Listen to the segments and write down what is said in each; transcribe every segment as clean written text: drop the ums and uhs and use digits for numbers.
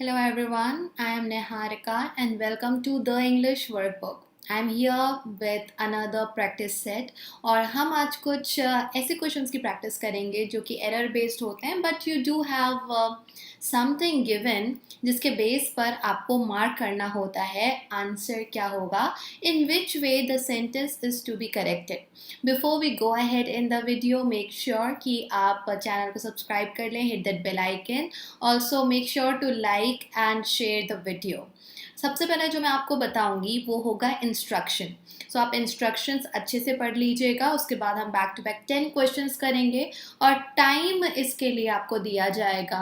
Hello everyone, I am Neharika and welcome to the English Workbook. I am here with another practice set और हम आज कुछ ऐसे questions की practice करेंगे जो कि एरर बेस्ड होते हैं but you do have something given जिसके बेस पर आपको मार्क करना होता है आंसर क्या होगा in which way the sentence is to be corrected. Before we go ahead in the video make sure कि आप चैनल को सब्सक्राइब कर लें, hit that bell icon. Also make sure to like and share the video. सबसे पहले जो मैं आपको बताऊंगी वो होगा इंस्ट्रक्शन. सो आप इंस्ट्रक्शंस अच्छे से पढ़ लीजिएगा. उसके बाद हम बैक टू बैक 10 क्वेश्चंस करेंगे और टाइम इसके लिए आपको दिया जाएगा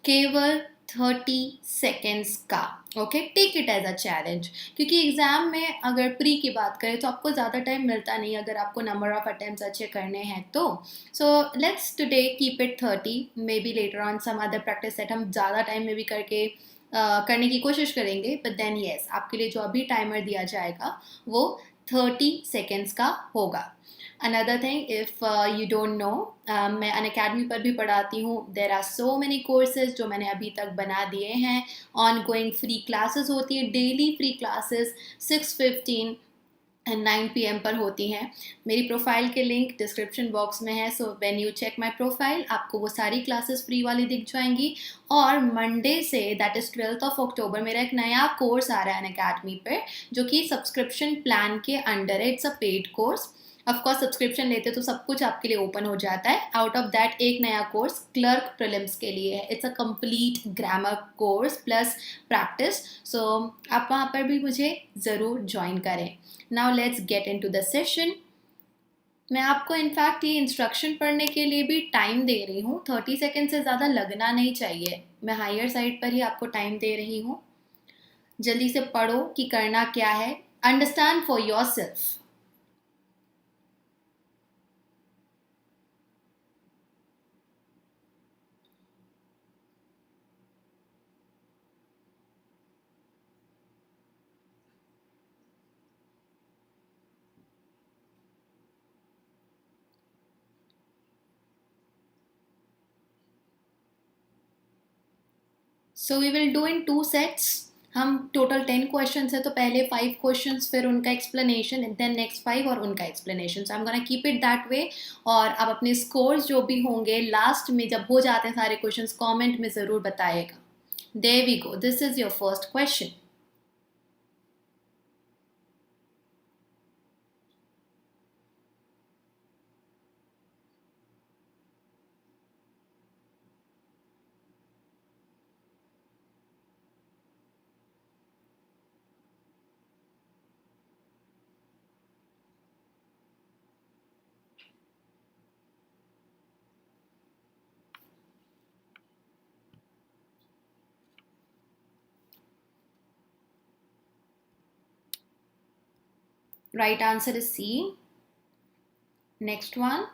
केवल 30 सेकेंड्स का. Okay, take it as a challenge क्योंकि एग्जाम में अगर प्री की बात करें तो आपको ज़्यादा टाइम मिलता नहीं अगर आपको नंबर ऑफ अटेम्प्ट्स अच्छे करने हैं तो. So let's today keep it 30. May be later on some other practice set हम ज़्यादा टाइम में भी करने की कोशिश करेंगे. बट देन येस, आपके लिए जो अभी टाइमर दिया जाएगा वो 30 सेकेंड्स का होगा. Another thing, if you don't know, मैं अनअकैडमी पर भी पढ़ाती हूँ. There are so many courses जो मैंने अभी तक बना दिए हैं. ऑन गोइंग फ्री क्लासेस होती है, daily free classes 6:15 and 9 PM पर होती हैं. मेरी प्रोफाइल के लिंक डिस्क्रिप्शन बॉक्स में है. So when you check my profile आपको वो सारी क्लासेस फ्री वाली दिख जाएंगी. और मंडे से दैट इज़ 12 अक्टूबर मेरा एक नया कोर्स आ रहा है अनअकैडमी पे जो कि सब्सक्रिप्शन प्लान के अंडर है. It's a paid course. Of course subscription लेते तो सब कुछ आपके लिए ओपन हो जाता है. आउट ऑफ दैट एक नया कोर्स क्लर्क प्रीलिम्स के लिए है. It's a complete grammar course plus practice. So आप वहाँ पर भी मुझे ज़रूर ज्वाइन करें. Now let's get into the session. मैं आपको इनफैक्ट ये इंस्ट्रक्शन पढ़ने के लिए भी टाइम दे रही हूँ. 30 सेकेंड से ज़्यादा लगना नहीं चाहिए. मैं हायर साइड पर ही आपको टाइम दे रही हूँ. जल्दी से पढ़ो कि करना क्या है. Understand for yourself. So we will do in 2 sets. हम टोटल 10 क्वेश्चन है तो पहले 5 क्वेश्चन फिर उनका एक्सप्लेनेशन देन नेक्स्ट 5 और उनका explanation. So I am gonna keep it that way. और आप अपने स्कोर्स जो भी होंगे लास्ट में जब हो जाते हैं सारे क्वेश्चन कमेंट में ज़रूर बताइएगा. There we go. This is your first question. Right answer is C. Next one.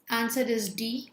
Answer is D.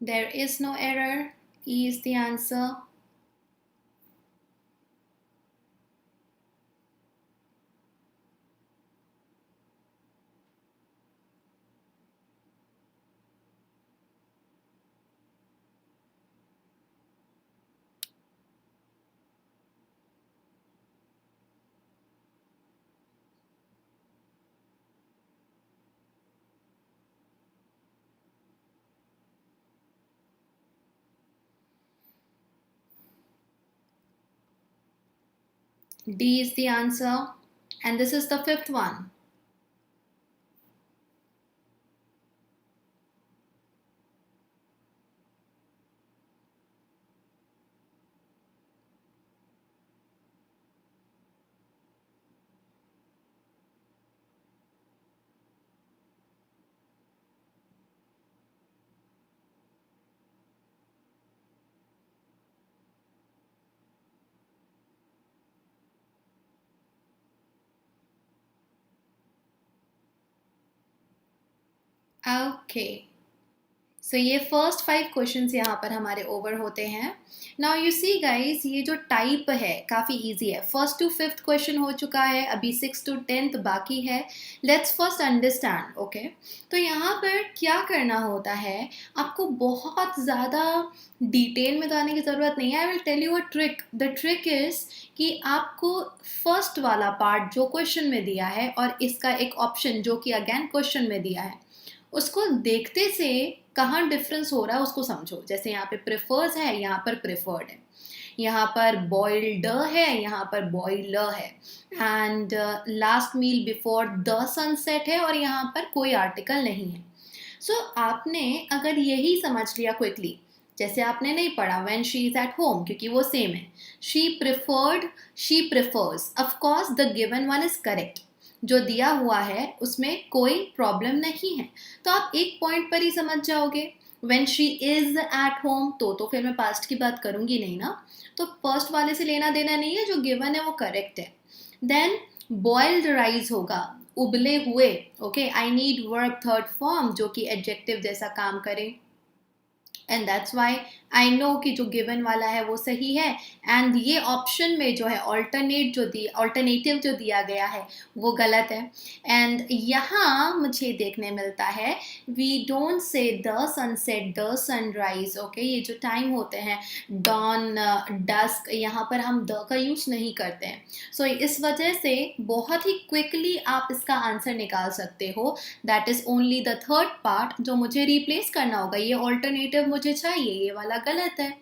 There is no error. E is the answer. D is the answer. And this is the fifth one. Okay. सो ये first 5 questions यहाँ पर हमारे over होते हैं. Now you see guys, ये जो type है काफ़ी इजी है. फर्स्ट टू फिफ्थ क्वेश्चन हो चुका है, अभी 6 टू 10th बाकी है. Let's first understand. ओके, तो यहाँ पर क्या करना होता है, आपको बहुत ज़्यादा डिटेल में जाने की ज़रूरत नहीं है. I will tell you a trick. The trick is कि आपको फर्स्ट वाला पार्ट जो क्वेश्चन में दिया है और इसका एक ऑप्शन जो कि अगेन क्वेश्चन में दिया है, उसको देखते से कहाँ डिफरेंस हो रहा है उसको समझो. जैसे यहाँ पे प्रेफर्स है, यहाँ पर प्रेफर्ड है. यहाँ पर बॉइल्ड है, यहाँ पर बॉइलर है. And last meal before the sunset है और यहाँ पर कोई आर्टिकल नहीं है. सो आपने अगर यही समझ लिया क्विकली, जैसे आपने नहीं पढ़ा when she is at home, क्योंकि वो सेम है. She preferred, she prefers, of course the given one is correct. जो दिया हुआ है उसमें कोई प्रॉब्लम नहीं है. तो आप एक पॉइंट पर ही समझ जाओगे. When she is at home, तो फिर मैं पास्ट की बात करूंगी नहीं ना, तो फर्स्ट वाले से लेना देना नहीं है, जो गिवन है वो करेक्ट है. देन बॉइल्ड राइस होगा, उबले हुए. Okay, I need verb third form जो कि एडजेक्टिव जैसा काम करे. And that's why I know कि जो गिवन वाला है वो सही है. एंड ये ऑप्शन में जो है ऑल्टरनेटिव जो दिया गया है वो गलत है. एंड यहाँ मुझे देखने मिलता है we don't say the sunset, the sunrise. Okay, ये जो टाइम होते हैं डॉन, डस्क, यहाँ पर हम द का यूज नहीं करते हैं. सो इस वजह से बहुत ही क्विकली आप इसका आंसर निकाल सकते हो. That is only the third part जो मुझे रिप्लेस करना होगा. ये ऑल्टरनेटिव मुझे चाहिए, ये वाला गलत है.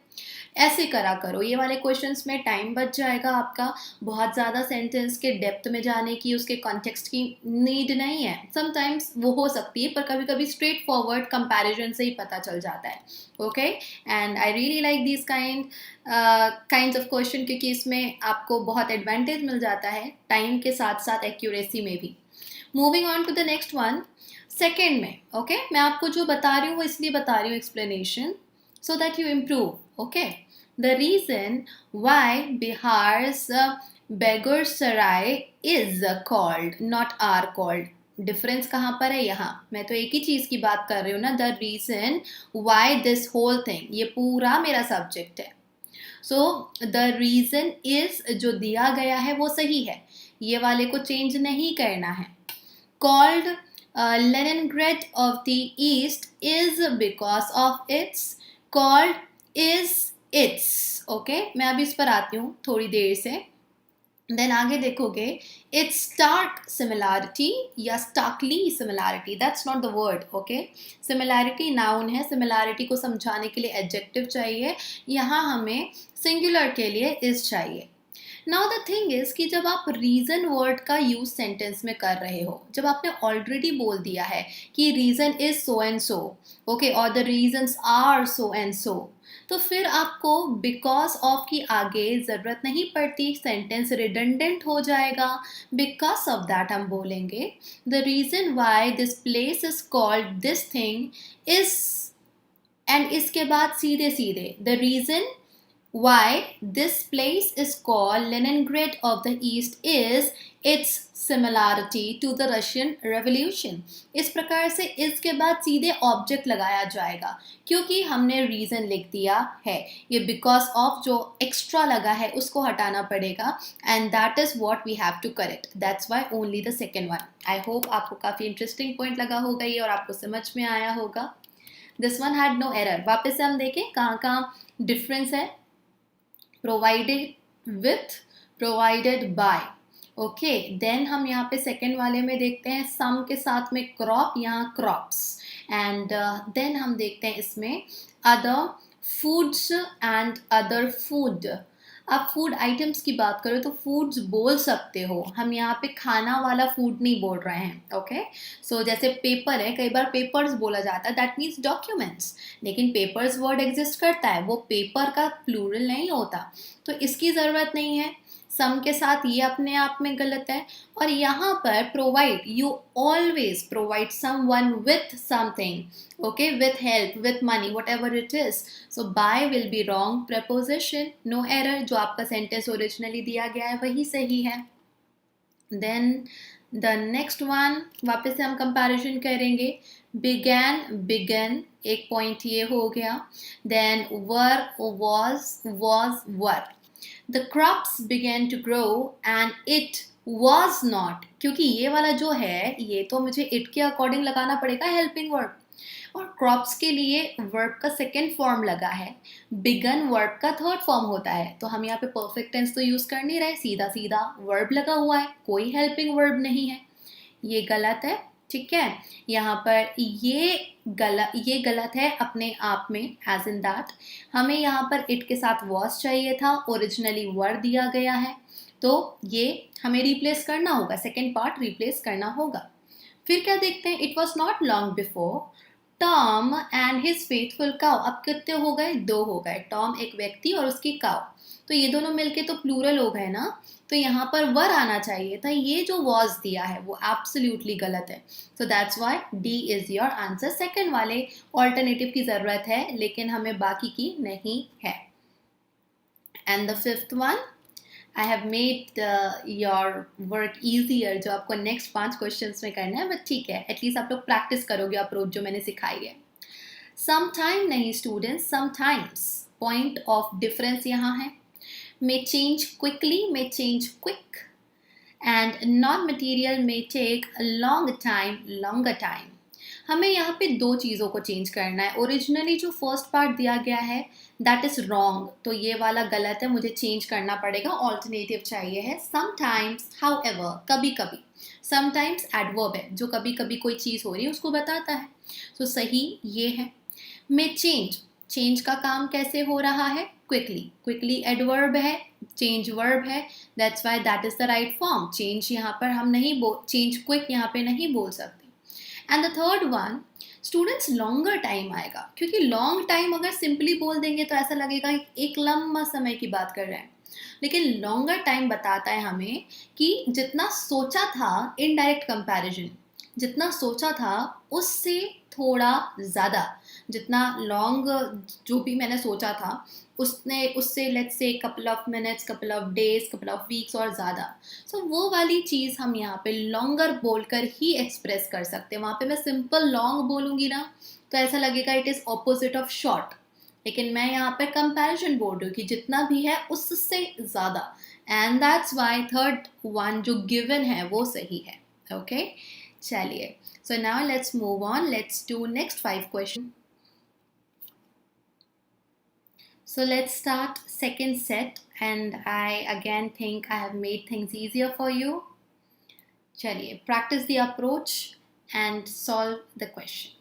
ऐसे करा करो. ये वाले क्वेश्चंस में टाइम बच जाएगा आपका. बहुत ज़्यादा सेंटेंस के डेप्थ में जाने की, उसके कॉन्टेक्स्ट की नीड नहीं है. समटाइम्स वो हो सकती है, पर कभी कभी स्ट्रेट फॉरवर्ड कंपैरिजन से ही पता चल जाता है. Okay, and I really like this kind of question, क्योंकि इसमें आपको बहुत एडवांटेज मिल जाता है टाइम के साथ साथ एक्यूरेसी में भी. Moving on to the next one. Second में ओके, मैं आपको जो बता रही हूँ वो इसलिए बता रही हूँ explanation, so that you improve. Okay, the reason why Bihar's Begursarai is called, not are called. Difference कहाँ पर है? यहाँ मैं तो एक ही चीज़ की बात कर रही हूँ ना. The reason why this whole thing, ये पूरा मेरा सब्जेक्ट है. सो द रीजन इज जो दिया गया है वो सही है, ये वाले को चेंज नहीं करना है. Called Leningrad of the East is because of its called is its. Okay, मैं अभी इस पर आती हूँ थोड़ी देर से. देन आगे देखोगे इट्स स्टार्क सिमिलैरिटी या starkly similarity, that's not the word. Okay, similarity noun है, सिमिलैरिटी को समझाने के लिए एडजेक्टिव चाहिए. यहाँ हमें सिंगुलर के लिए इज चाहिए. नाउ द थिंग इज कि जब आप रीज़न वर्ड का यूज सेंटेंस में कर रहे हो, जब आपने ऑलरेडी बोल दिया है कि reason is so and so, okay, और the reasons are so and so, तो फिर आपको बिकॉज ऑफ की आगे ज़रूरत नहीं पड़ती. सेंटेंस रिडंडेंट हो जाएगा. बिकॉज ऑफ दैट हम बोलेंगे the reason why this place is called this thing is, and इसके बाद सीधे सीधे the reason why this place is called Leningrad of the East is its similarity to the Russian Revolution. इस प्रकार से इसके बाद सीधे ऑब्जेक्ट लगाया जाएगा, क्योंकि हमने रीज़न लिख दिया है. ये बिकॉज ऑफ जो एक्स्ट्रा लगा है उसको हटाना पड़ेगा, and that is what we have to correct. That's why only the second one. I hope आपको काफ़ी इंटरेस्टिंग पॉइंट लगा होगा ये और आपको समझ में आया होगा. This one had no error. वापस से हम देखें कहाँ कहाँ डिफरेंस है. Provided with, provided by. Okay, then हम यहाँ पे सेकेंड वाले में देखते हैं सम के साथ में क्रॉप, यहाँ क्रॉप्स. एंड देन हम देखते हैं इसमें other foods and other food. आप फूड आइटम्स की बात करो तो फूड्स बोल सकते हो, हम यहाँ पे खाना वाला फूड नहीं बोल रहे हैं। ओके, सो जैसे पेपर है, कई बार पेपर्स बोला जाता है, दैट मीन्स डॉक्यूमेंट्स, लेकिन पेपर्स वर्ड एग्जिस्ट करता है, वो पेपर का प्लूरल नहीं होता, तो इसकी ज़रूरत नहीं है। सम के साथ ये अपने आप में गलत है। और यहाँ पर provide, you always provide someone with something, okay, with help, with money, whatever it is. So by will be wrong preposition, no error, जो आपका सेंटेंस ओरिजिनली दिया गया है वही सही है। देन द नेक्स्ट वन, वापस से हम कंपैरिजन करेंगे। बिगैन, बिगन, एक पॉइंट ये हो गया। Then were, was, were. The crops began to grow and it was not, क्योंकि ये वाला जो है ये तो मुझे it के अकॉर्डिंग लगाना पड़ेगा हेल्पिंग वर्ब, और क्रॉप्स के लिए वर्ब का सेकेंड फॉर्म लगा है, बिगन वर्ब का थर्ड फॉर्म होता है, तो हम यहाँ पे परफेक्ट टेंस तो यूज कर नहीं रहे, सीधा सीधा वर्ब लगा हुआ है, कोई हेल्पिंग वर्ब नहीं है, ये गलत है। ठीक है, यहाँ पर ये गलत है अपने आप में, एज इन दैट हमें यहाँ पर इट के साथ वॉज चाहिए था, ओरिजिनली वर दिया गया है, तो ये हमें रिप्लेस करना होगा, सेकेंड पार्ट रिप्लेस करना होगा। फिर क्या देखते हैं, it was not long before Tom and his faithful cow. अब कितने हो गए, दो हो गए, टॉम एक व्यक्ति और उसकी काउ, तो ये दोनों मिलके तो प्लूरल हो गए ना, तो यहाँ पर वर आना चाहिए था, ये जो वॉज दिया है वो एब्सोल्युटली गलत है। So that's why D is your answer. Second वाले ऑल्टरनेटिव की ज़रूरत है लेकिन हमें बाकी की नहीं है। And the fifth one, I have made your work easier, जो आपको नेक्स्ट 5 क्वेश्चन में करना है, बट ठीक है, एटलीस्ट आप लोग प्रैक्टिस करोगे अप्रोच जो मैंने सिखाई है। समटाइम नहीं students, sometimes, point of difference यहाँ है। may change quickly, may change quick, and non-material may take a long time, longer time। हमें यहाँ पे दो चीज़ों को चेंज करना है। ओरिजिनली जो फर्स्ट पार्ट दिया गया है दैट इज़ रॉन्ग, तो ये वाला गलत है, मुझे चेंज करना पड़ेगा, ऑल्टरनेटिव चाहिए है समटाइम्स, हाउएवर, कभी कभी। समटाइम्स एडवर्ब है, जो कभी कभी कोई चीज़ हो रही है उसको बताता है, तो सही ये है। मे चेंज, चेंज का काम कैसे हो रहा है, क्विकली, क्विकली एडवर्ब है, चेंज वर्ब है, that's why that is the right form. Change यहाँ पर हम नहीं चेंज क्विक यहाँ पे नहीं बोल सकते। And the third one, students longer time आएगा, क्योंकि लॉन्ग टाइम अगर सिंपली बोल देंगे तो ऐसा लगेगा एक लंबा समय की बात कर रहे हैं, लेकिन लॉन्गर टाइम बताता है हमें कि जितना सोचा था, इनडायरेक्ट कंपैरिजन, जितना सोचा था उससे थोड़ा ज़्यादा, जितना लॉन्ग जो भी मैंने सोचा था उससे let's say couple of minutes, couple of days, couple of weeks और ज़्यादा। सो वो वाली चीज़ हम यहाँ पे लॉन्गर बोलकर ही एक्सप्रेस कर सकते हैं। वहाँ पे मैं सिंपल लॉन्ग बोलूँगी ना तो ऐसा लगेगा it is opposite of short, लेकिन मैं यहाँ पे कंपैरिजन बोल रही हूँ कि जितना भी है उससे ज़्यादा, and that's why third one जो गिवन है वो सही है। ओके, चलिए, so now let's move on, let's do next 5 question. So let's start second set, and I again think I have made things easier for you. चलिए, practice the approach and solve the question.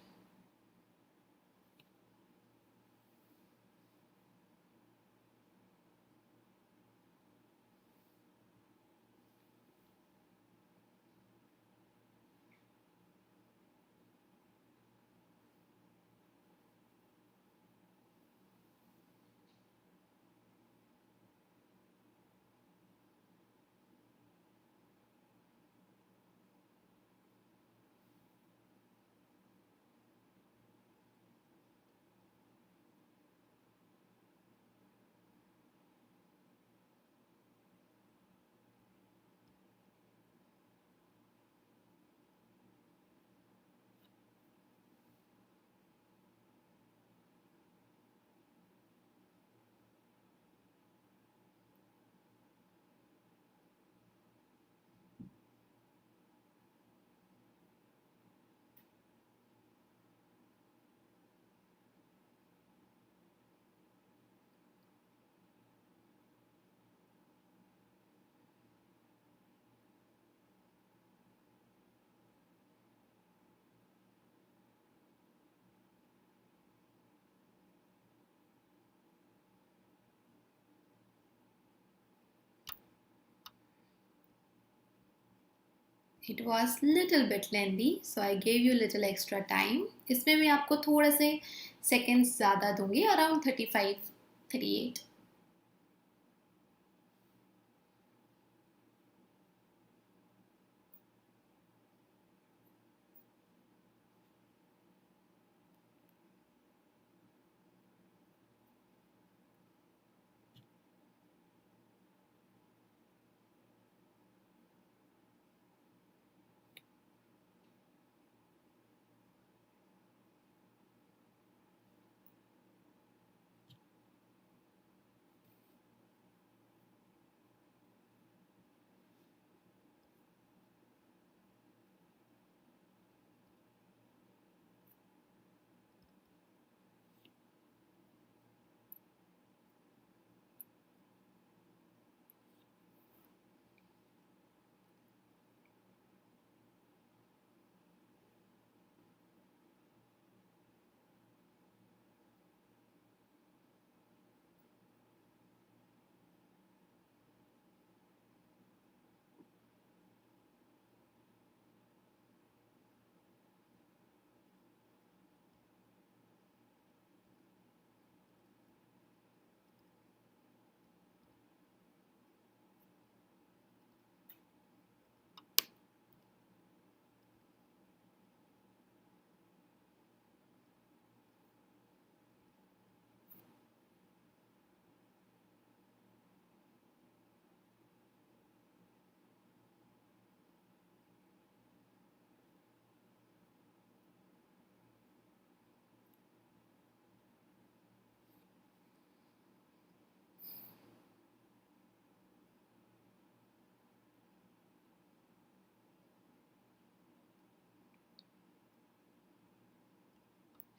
It was little bit lengthy, so I gave you little extra time. इसमें मैं आपको थोड़े से seconds ज़्यादा दूंगी, around 35, 38.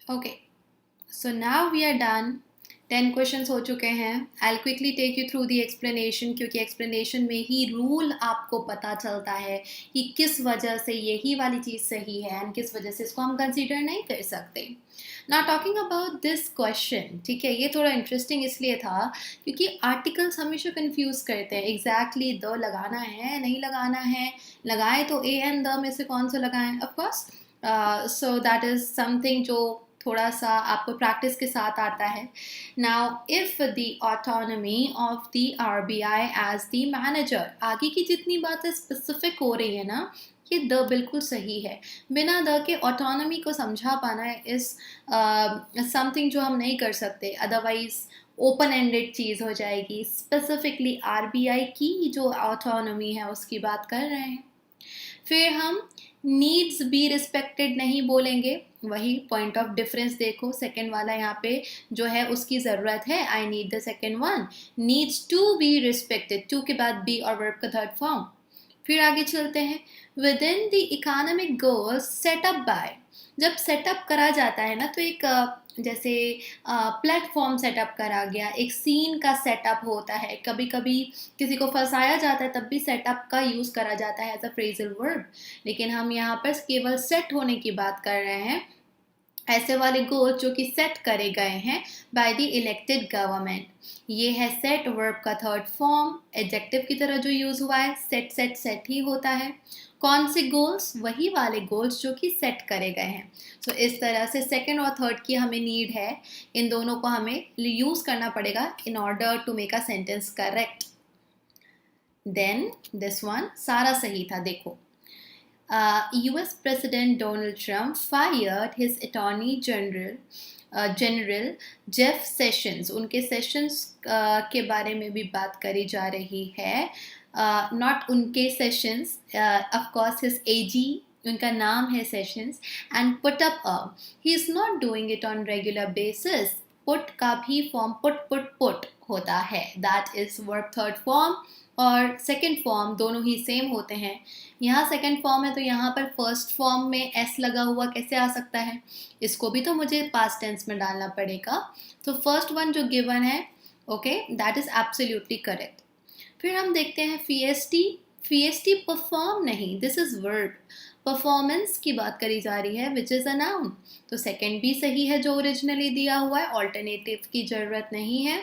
Okay, so now we are done. 10 questions हो चुके हैं. I quickly take you through the explanation, क्योंकि एक्सप्लेनेशन में ही रूल आपको पता चलता है कि किस वजह से यही वाली चीज़ सही है एंड किस वजह से इसको हम कंसीडर नहीं कर सकते. ना टॉकिंग अबाउट दिस क्वेश्चन, ठीक है, ये थोड़ा इंटरेस्टिंग इसलिए था क्योंकि आर्टिकल्स हमेशा कंफ्यूज करते हैं. एग्जैक्टली द लगाना है, नहीं लगाना है, लगाए तो ए एंड द में से कौन सा लगाएं. Of course, so that is something जो थोड़ा सा आपको प्रैक्टिस के साथ आता है. Now if the autonomy of the RBI as the manager, आगे की जितनी बातें स्पेसिफिक हो रही है ना, ये द बिल्कुल सही है. बिना द के ऑटोनॉमी को समझा पाना इस समथिंग जो हम नहीं कर सकते, अदरवाइज ओपन एंडेड चीज़ हो जाएगी. स्पेसिफिकली आरबीआई की जो ऑटोनॉमी है उसकी बात कर रहे हैं. फिर हम नीड्स बी रिस्पेक्टेड नहीं बोलेंगे. वही पॉइंट ऑफ डिफरेंस देखो, सेकेंड वाला यहाँ पे जो है उसकी ज़रूरत है, I need the second one. Needs to be respected, to के बाद बी और वर्ब का थर्ड फॉर्म. फिर आगे चलते हैं. Within the economic goals setup by, जब सेटअप करा जाता है ना तो एक जैसे प्लेटफॉर्म सेटअप करा गया, एक सीन का सेटअप होता है. कभी कभी किसी को फंसाया जाता है तब भी सेटअप का यूज़ करा जाता है एज अ फ्रेजल वर्ब. लेकिन हम यहाँ पर केवल सेट होने की बात कर रहे हैं, ऐसे वाले गोल जो कि सेट करे गए हैं बाय द इलेक्टेड गवर्नमेंट. ये है सेट, वर्ब का थर्ड फॉर्म, एडजेक्टिव की तरह जो यूज़ हुआ है. सेट सेट सेट ही होता है. कौन से गोल्स? वही वाले गोल्स जो कि सेट करे गए हैं. सो इस तरह से सेकंड और थर्ड की हमें नीड है. इन दोनों को हमें यूज़ करना पड़ेगा in order to make a sentence correct. Then this one सारा सही था. देखो, US President Donald Trump fired his Attorney General Jeff sessions. उनके सेशंस के बारे में भी बात करी जा रही है. नॉट उनके सेशंस, ऑफ कोर्स हिज एजी, उनका नाम है sessions. And put up a, he is not doing it on regular basis. Put का भी फॉर्म पुट होता है, that is verb third form और सेकेंड फॉर्म दोनों ही सेम होते हैं. यहाँ सेकेंड फॉर्म है तो यहाँ पर फर्स्ट फॉर्म में एस लगा हुआ कैसे आ सकता है? इसको भी तो मुझे पास्ट टेंस में डालना पड़ेगा. तो फर्स्ट वन जो गिवन है, okay, that is absolutely correct. फिर हम देखते हैं फीएसटी. फीएसटी परफॉर्म नहीं, दिस इज़ वर्ब. परफॉर्मेंस की बात करी जा रही है विच इज़ अ नाउन. तो सेकेंड भी सही है जो ओरिजिनली दिया हुआ है, ऑल्टरनेटिव की ज़रूरत नहीं है.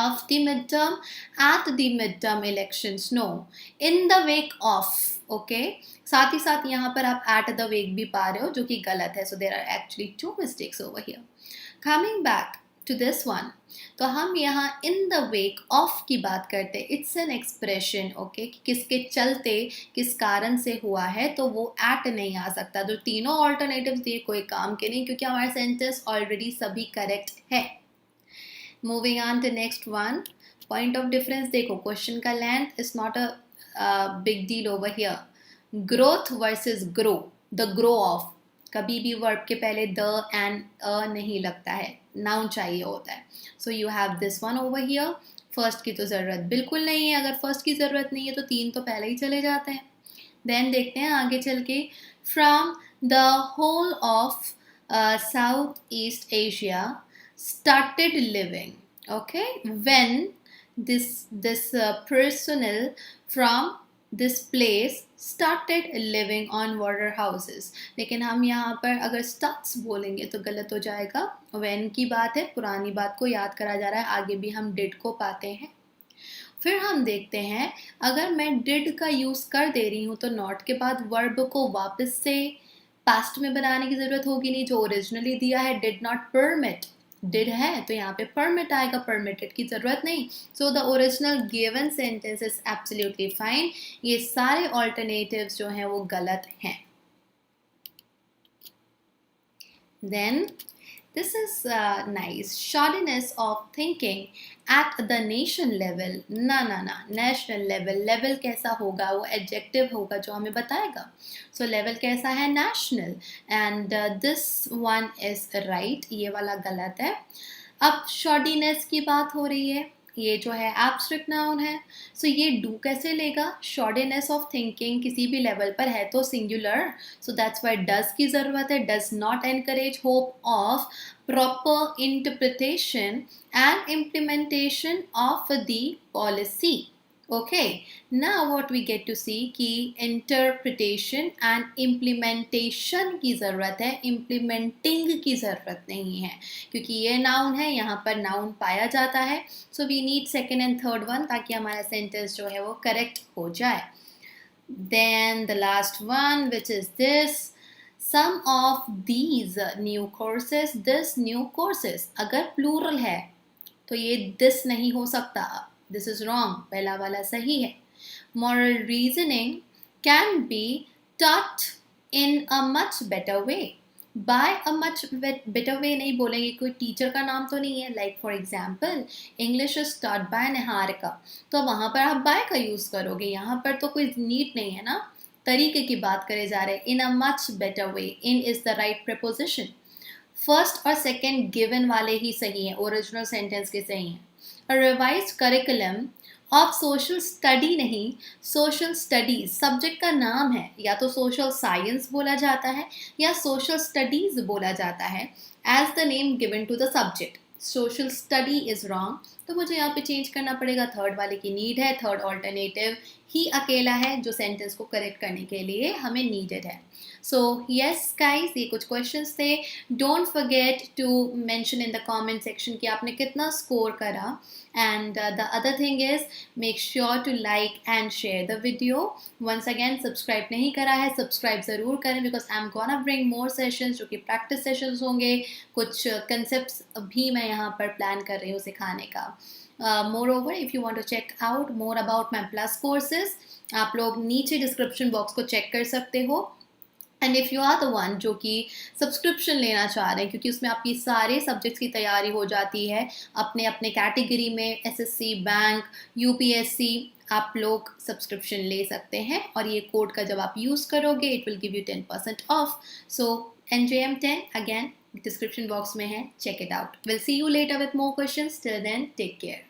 of the midterm, at the midterm elections, no, in the wake of, okay. साथ ही साथ यहाँ पर आप at the wake भी पा रहे हो जो कि गलत है, so there are actually two mistakes over here. Coming back to this one, तो हम यहाँ in the wake of की बात करते हैं. It's an expression, okay, कि किसके चलते, किस कारण से हुआ है, तो वो at नहीं आ सकता. तो तीनों alternatives दिए कोई काम के नहीं, क्योंकि हमारा sentence already सभी correct है. Moving on to next one. Point of difference देखो, question का length is not a big deal over here. Growth versus grow. The grow of. कभी भी verb के पहले the and a नहीं लगता है, noun चाहिए होता है. So you have this one over here. First की तो ज़रूरत बिल्कुल नहीं है. अगर first की ज़रूरत नहीं है तो तीन तो पहले ही चले जाते हैं. Then देखते हैं आगे चल के. From the whole of Southeast Asia started living, okay, when this personnel from this place started living on water houses. लेकिन हम यहाँ पर अगर starts बोलेंगे तो गलत हो जाएगा. when की बात है, पुरानी बात को याद करा जा रहा है. आगे भी हम did को पाते हैं. फिर हम देखते हैं, अगर मैं did का यूज़ कर दे रही हूँ तो not के बाद verb को वापस से past में बनाने की ज़रूरत होगी नहीं. जो ओरिजिनली दिया है did not permit, did है तो यहाँ पे permit आएगा, permitted की ज़रूरत नहीं. So the original given sentence is absolutely fine. ये सारे alternatives जो हैं वो गलत हैं. Then this is nice. Shoddiness of thinking at the nation level. ना national level. Level कैसा होगा, वो adjective होगा जो हमें बताएगा. So level कैसा है, national. And this one is right. ये वाला गलत है. अब shoddiness की बात हो रही है. ये जो है abstract noun है. So ये do कैसे लेगा? Shoddiness of thinking किसी भी level पर है तो singular. So that's why does की ज़रूरत है. Does not encourage hope of proper interpretation and implementation of the policy. Okay, now what we get to see कि interpretation and implementation की ज़रूरत है, implementing की ज़रूरत नहीं है, क्योंकि ये noun है, यहाँ पर noun पाया जाता है. So we need second and third one ताकि हमारा sentence जो है वो correct हो जाए. Then the last one, which is this. Some of these new courses, this new courses, अगर plural है तो ये this नहीं हो सकता. This is wrong. पहला वाला सही है. Moral reasoning can be taught in a much better way. By a much better way नहीं बोलेंगे, कोई टीचर का नाम तो नहीं है. Like for example, English is taught by Niharika. तो वहाँ पर आप by का यूज़ करोगे. यहाँ पर तो कोई need नहीं है ना. तरीके की बात करे जा रहे हैं. In a much better way. In is the right preposition. First और second given वाले ही सही हैं. Original sentence के सही हैं. A revised curriculum of social study नहीं, social studies सब्जेक्ट का नाम है. या तो social science बोला जाता है या social studies बोला जाता है as the name given to the subject. Social study is wrong. तो मुझे यहाँ पे चेंज करना पड़ेगा. थर्ड वाले की नीड है. थर्ड ऑल्टरनेटिव ही अकेला है जो सेंटेंस को करेक्ट करने के लिए हमें नीडेड है. सो यस गाइस, ये कुछ क्वेश्चंस थे. Don't forget to mention in the comment section कि आपने कितना स्कोर करा. And the other thing is, make sure to like and share the video. Once again, subscribe नहीं करा है, subscribe ज़रूर करें because I'm gonna bring more sessions जो कि practice sessions होंगे. कुछ concepts भी मैं यहाँ पर plan कर रही हूँ सिखाने का. Moreover, if you want to check out more about my plus courses, आप लोग नीचे description box को check कर सकते हो. And if you are the one जो कि सब्सक्रिप्शन लेना चाह रहे हैं, क्योंकि उसमें आपकी सारे सब्जेक्ट्स की तैयारी हो जाती है अपने अपने कैटेगरी में, एसएससी, बैंक, यूपीएससी, आप लोग सब्सक्रिप्शन ले सकते हैं. और ये कोड का जब आप यूज़ करोगे it will give you 10% off. So NJM10 again description box में है, check it out. Will see you later with more questions. Till then take care.